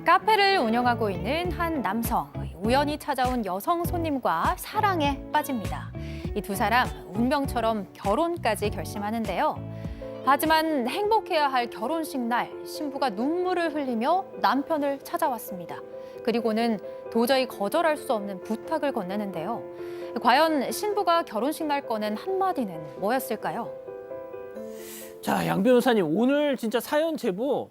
카페를 운영하고 있는 한 남성, 우연히 찾아온 여성 손님과 사랑에 빠집니다. 이 두 사람 운명처럼 결혼까지 결심하는데요. 하지만 행복해야 할 결혼식 날, 신부가 눈물을 흘리며 남편을 찾아왔습니다. 그리고는 도저히 거절할 수 없는 부탁을 건네는데요. 과연 신부가 결혼식 날 꺼낸 한마디는 뭐였을까요? 자, 양 변호사님, 오늘 진짜 사연 제보,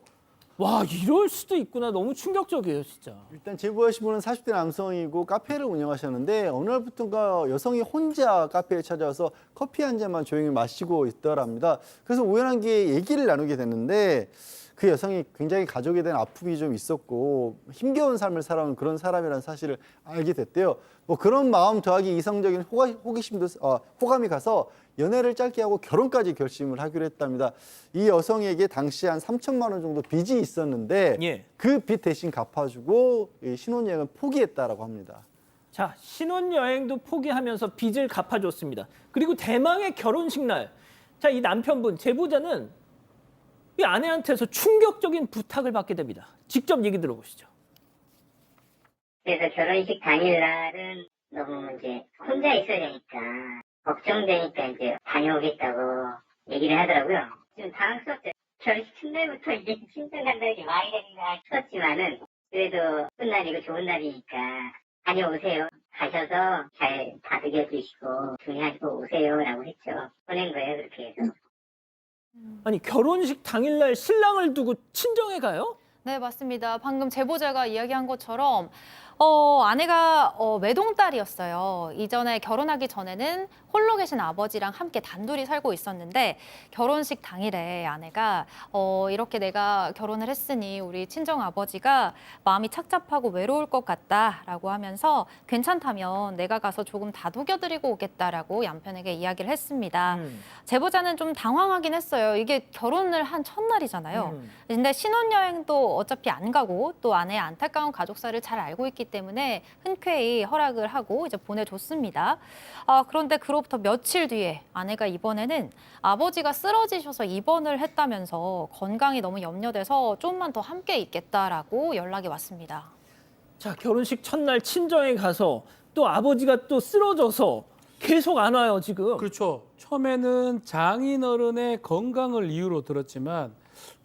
와, 이럴 수도 있구나. 너무 충격적이에요, 진짜. 일단 제보하신 분은 40대 남성이고 카페를 운영하셨는데 어느 날부터인가 여성이 혼자 카페에 찾아와서 커피 한 잔만 조용히 마시고 있더랍니다. 그래서 우연한 게 얘기를 나누게 됐는데 그 여성이 굉장히 가족에 대한 아픔이 좀 있었고 힘겨운 삶을 살아온 그런 사람이라는 사실을 알게 됐대요. 뭐 그런 마음 더하기 이성적인 호기심도 호감이 가서 연애를 짧게 하고 결혼까지 결심을 하기로 했답니다. 이 여성에게 당시 한 3천만 원 정도 빚이 있었는데 예. 그 빚 대신 갚아주고 이 신혼여행을 포기했다라고 합니다. 자, 신혼여행도 포기하면서 빚을 갚아줬습니다. 그리고 대망의 결혼식 날. 자, 이 남편분, 제보자는 이 아내한테서 충격적인 부탁을 받게 됩니다. 직접 얘기 들어보시죠. 그래서 결혼식 당일날은 너무 이제 혼자 있어야 되니까 걱정되니까 이제 다녀오겠다고 얘기를 하더라고요. 좀 당황스럽죠. 결혼식 첫날부터 이게 친정 간다는 게 말이 되는가 싶었지만은 그래도 예쁜 날이고 좋은 날이니까 다녀오세요. 가셔서 잘 다독여 주시고 중요하시고 오세요라고 했죠. 보낸 거예요, 그렇게 해서. 아니, 결혼식 당일날 신랑을 두고 친정에 가요? 네, 맞습니다. 방금 제보자가 이야기한 것처럼 아내가 외동딸이었어요. 이전에 결혼하기 전에는 홀로 계신 아버지랑 함께 단둘이 살고 있었는데 결혼식 당일에 아내가 이렇게 내가 결혼을 했으니 우리 친정 아버지가 마음이 착잡하고 외로울 것 같다라고 하면서 괜찮다면 내가 가서 조금 다독여드리고 오겠다라고 남편에게 이야기를 했습니다. 제보자는 좀 당황하긴 했어요. 이게 결혼을 한 첫날이잖아요. 근데 신혼여행도 어차피 안 가고 또 아내의 안타까운 가족사를 잘 알고 있기 때문에 흔쾌히 허락을 하고 이제 보내줬습니다. 그런데 그로부터 며칠 뒤에 아내가 이번에는 아버지가 쓰러지셔서 입원을 했다면서 건강이 너무 염려돼서 좀만 더 함께 있겠다라고 연락이 왔습니다. 자, 결혼식 첫날 친정에 가서 또 아버지가 또 쓰러져서 계속 안 와요, 지금. 그렇죠. 처음에는 장인어른의 건강을 이유로 들었지만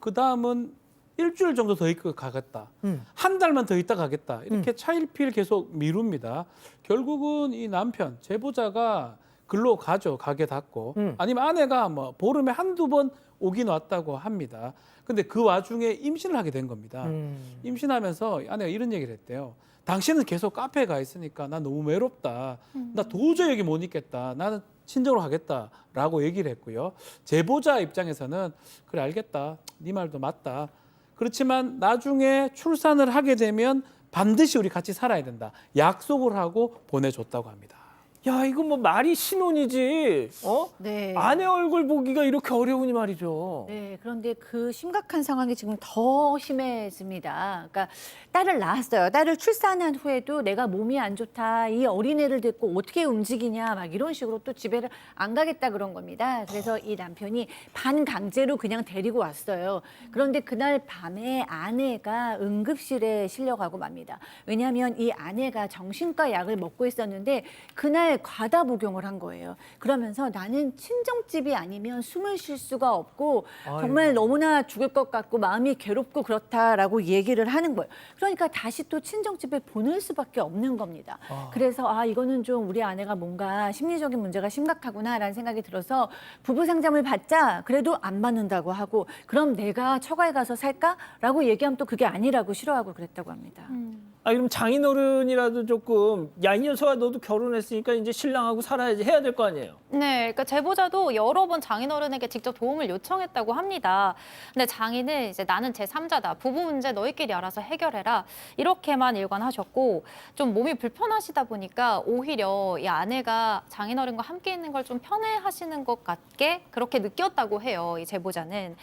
그 다음은 일주일 정도 더 있고 가겠다. 한 달만 더 있다 가겠다. 이렇게 차일피일 계속 미룹니다. 결국은 이 남편, 제보자가 글로 가죠. 가게 닫고. 아니면 아내가 뭐 보름에 한두 번 오긴 왔다고 합니다. 근데 그 와중에 임신을 하게 된 겁니다. 임신하면서 아내가 이런 얘기를 했대요. 당신은 계속 카페에 가 있으니까 나 너무 외롭다. 나 도저히 여기 못 있겠다. 나는 친정으로 가겠다라고 얘기를 했고요. 제보자 입장에서는 그래 알겠다. 네 말도 맞다. 그렇지만 나중에 출산을 하게 되면 반드시 우리 같이 살아야 된다. 약속을 하고 보내줬다고 합니다. 야, 이거 뭐 말이 신혼이지. 네. 아내 얼굴 보기가 이렇게 어려우니 말이죠. 네, 그런데 그 심각한 상황이 지금 더 심해집니다. 그러니까 딸을 낳았어요. 딸을 출산한 후에도 내가 몸이 안 좋다, 이 어린애를 데리고 어떻게 움직이냐, 막 이런 식으로 또 집에를 안 가겠다 그런 겁니다. 그래서 이 남편이 반강제로 그냥 데리고 왔어요. 그런데 그날 밤에 아내가 응급실에 실려가고 맙니다. 왜냐하면 이 아내가 정신과 약을 먹고 있었는데 그날 과다 복용을 한 거예요. 그러면서 나는 친정집이 아니면 숨을 쉴 수가 없고 정말 너무나 죽을 것 같고 마음이 괴롭고 그렇다라고 얘기를 하는 거예요. 그러니까 다시 또 친정집에 보낼 수밖에 없는 겁니다. 그래서 이거는 좀 우리 아내가 뭔가 심리적인 문제가 심각하구나라는 생각이 들어서 부부 상담을 받자 그래도 안 받는다고 하고 그럼 내가 처가에 가서 살까라고 얘기하면 또 그게 아니라고 싫어하고 그랬다고 합니다. 그럼 장인어른이라도 조금 야, 이 녀석아 너도 결혼했으니까 이제 신랑하고 살아야지 해야 될 거 아니에요. 네, 그러니까 제보자도 여러 번 장인어른에게 직접 도움을 요청했다고 합니다. 근데 장인은 이제 나는 제3자다. 부부 문제 너희끼리 알아서 해결해라. 이렇게만 일관하셨고 좀 몸이 불편하시다 보니까 오히려 이 아내가 장인어른과 함께 있는 걸 좀 편해하시는 것 같게 그렇게 느꼈다고 해요. 이 제보자는.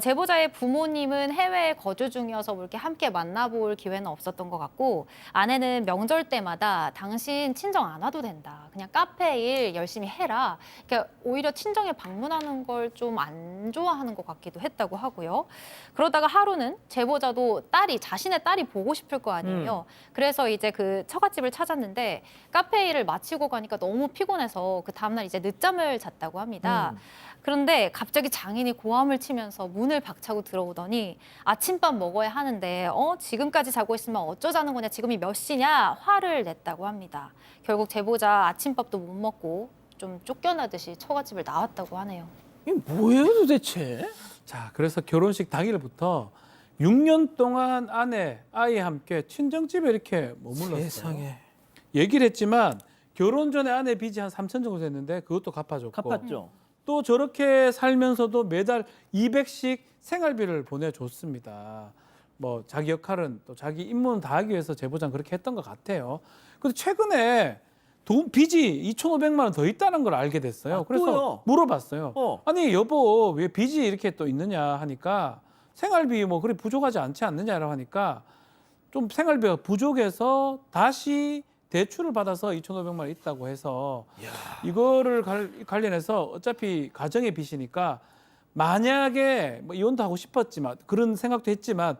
제보자의 부모님은 해외에 거주 중이어서 뭐 이렇게 함께 만나볼 기회는 없었던 것 같고 아내는 명절 때마다 당신 친정 안 와도 된다. 된다. 그냥 카페 일 열심히 해라. 그러니까 오히려 친정에 방문하는 걸 좀 안 좋아하는 것 같기도 했다고 하고요. 그러다가 하루는 제보자도 자신의 딸이 보고 싶을 거 아니에요. 그래서 이제 그 처갓집을 찾았는데 카페 일을 마치고 가니까 너무 피곤해서 그 다음날 이제 늦잠을 잤다고 합니다. 그런데 갑자기 장인이 고함을 치면서 문을 박차고 들어오더니 아침밥 먹어야 하는데 지금까지 자고 있으면 어쩌자는 거냐, 지금이 몇 시냐 화를 냈다고 합니다. 결국 제보자 아침밥도 못 먹고 좀 쫓겨나듯이 처갓집을 나왔다고 하네요. 이게 뭐예요 도대체? 자, 그래서 결혼식 당일부터 6년 동안 아이와 함께 친정집에 이렇게 머물렀어요. 세상에. 얘기를 했지만 결혼 전에 아내 빚이 한 3천 정도 됐는데 그것도 갚아줬고 갚았죠. 또 저렇게 살면서도 매달 200씩 생활비를 보내줬습니다. 뭐 자기 역할은 또 자기 임무는 다하기 위해서 제보자는 그렇게 했던 것 같아요. 근데 최근에 빚이 2,500만 원 더 있다는 걸 알게 됐어요. 아, 그래서 또요? 물어봤어요. 어. 아니 여보 왜 빚이 이렇게 또 있느냐 하니까 생활비 뭐 그리 부족하지 않지 않느냐라고 하니까 좀 생활비가 부족해서 다시 대출을 받아서 2,500만 원 있다고 해서 이거를 관련해서 어차피 가정의 빚이니까 만약에 뭐 이혼도 하고 싶었지만 그런 생각도 했지만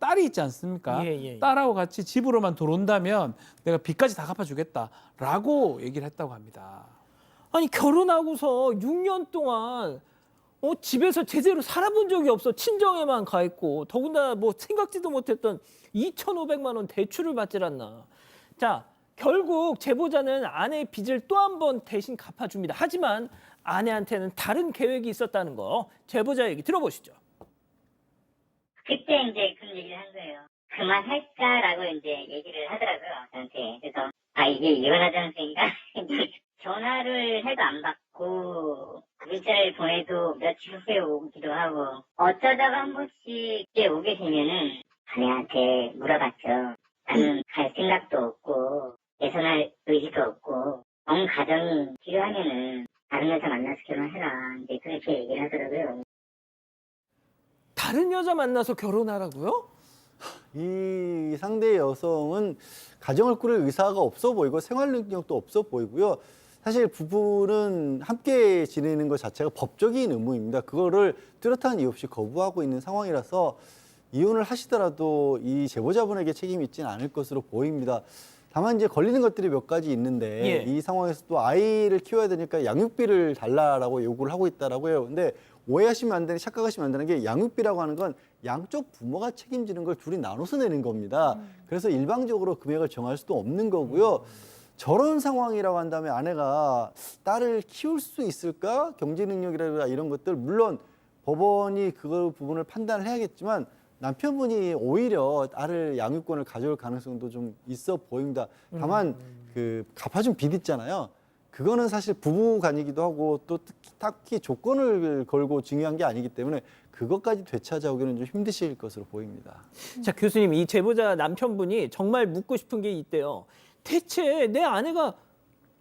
딸이 있지 않습니까? 예. 딸하고 같이 집으로만 들어온다면 내가 빚까지 다 갚아주겠다라고 얘기를 했다고 합니다. 아니 결혼하고서 6년 동안 집에서 제대로 살아본 적이 없어. 친정에만 가 있고 더군다나 뭐 생각지도 못했던 2,500만 원 대출을 받질 않나. 자, 결국 제보자는 아내의 빚을 또 한 번 대신 갚아줍니다. 하지만 아내한테는 다른 계획이 있었다는 거 제보자 얘기 들어보시죠. 그때 이제 그런 얘기를 한 거예요. 그만할까라고 이제 얘기를 하더라고요, 저한테. 그래서, 이게 이혼하자는 소리인가? 전화를 해도 안 받고, 문자를 보내도 며칠 후에 오기도 하고, 어쩌다가 한 번씩 이제 오게 되면은, 아내한테 물어봤죠. 나는 갈 생각도 없고, 예선할 의지도 없고, 가정이 필요하면은, 다른 여자 만나서 결혼해라. 이제 그렇게 얘기를 하더라고요. 다른 여자 만나서 결혼하라고요? 이 상대 여성은 가정을 꾸릴 의사가 없어 보이고 생활 능력도 없어 보이고요. 사실 부부는 함께 지내는 것 자체가 법적인 의무입니다. 그거를 뚜렷한 이유 없이 거부하고 있는 상황이라서 이혼을 하시더라도 이 제보자분에게 책임이 있지는 않을 것으로 보입니다. 다만 이제 걸리는 것들이 몇 가지 있는데 예. 이 상황에서 또 아이를 키워야 되니까 양육비를 달라라고 요구를 하고 있다라고 해요. 근데 오해하시면 안 되는, 착각하시면 안 되는 게 양육비라고 하는 건 양쪽 부모가 책임지는 걸 둘이 나눠서 내는 겁니다. 그래서 일방적으로 금액을 정할 수도 없는 거고요. 저런 상황이라고 한다면 아내가 딸을 키울 수 있을까? 경제 능력이라든가 이런 것들, 물론 법원이 그 부분을 판단을 해야겠지만 남편분이 오히려 딸을 양육권을 가져올 가능성도 좀 있어 보입니다. 다만 그 갚아준 빚 있잖아요. 그거는 사실 부부간이기도 하고 또 딱히 조건을 걸고 중요한 게 아니기 때문에 그것까지 되찾아오기는 좀 힘드실 것으로 보입니다. 자, 교수님, 이 제보자 남편분이 정말 묻고 싶은 게 있대요. 대체 내 아내가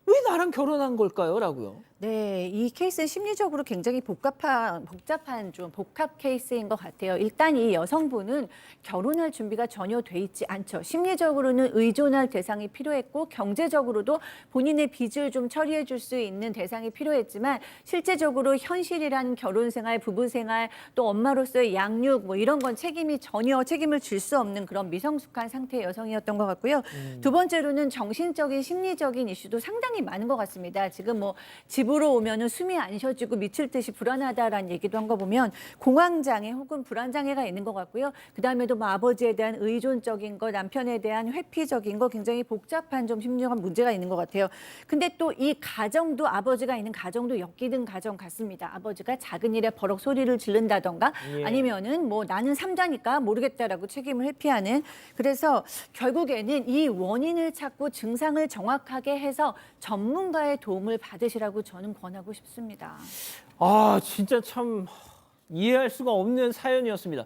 왜 나랑 결혼한 걸까요? 라고요. 네, 이 케이스는 심리적으로 굉장히 복잡한 좀 복합 케이스인 것 같아요. 일단 이 여성분은 결혼할 준비가 전혀 돼 있지 않죠. 심리적으로는 의존할 대상이 필요했고 경제적으로도 본인의 빚을 좀 처리해 줄 수 있는 대상이 필요했지만 실제적으로 현실이란 결혼 생활, 부부 생활, 또 엄마로서의 양육 뭐 이런 건 전혀 책임을 질 수 없는 그런 미성숙한 상태의 여성이었던 것 같고요. 두 번째로는 정신적인 심리적인 이슈도 상당히 많은 것 같습니다. 지금 뭐 집으로 오면은 숨이 안 쉬어지고 미칠 듯이 불안하다라는 얘기도 한 거 보면 공황장애 혹은 불안장애가 있는 것 같고요. 그다음에도 뭐 아버지에 대한 의존적인 거, 남편에 대한 회피적인 거 굉장히 복잡한 좀 심리적인 문제가 있는 것 같아요. 근데 또 이 가정도 아버지가 있는 가정도 엮이는 가정 같습니다. 아버지가 작은 일에 버럭 소리를 지른다던가 예. 아니면은 뭐 나는 삼자니까 모르겠다라고 책임을 회피하는 그래서 결국에는 이 원인을 찾고 증상을 정확하게 해서 전문가의 도움을 받으시라고 저는 권하고 싶습니다. 진짜 참 이해할 수가 없는 사연이었습니다.